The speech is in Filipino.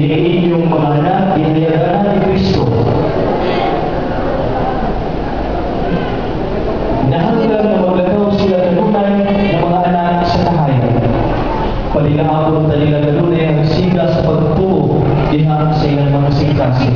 Kini inyong mga anak, inayagan ni Kristo. Nahanggang na maglagaw sila kanunay ng mga anak sa kahayan. Palinaabot na nila kanunay ang siga sa pagtuo diha sa ilang mga singkasi.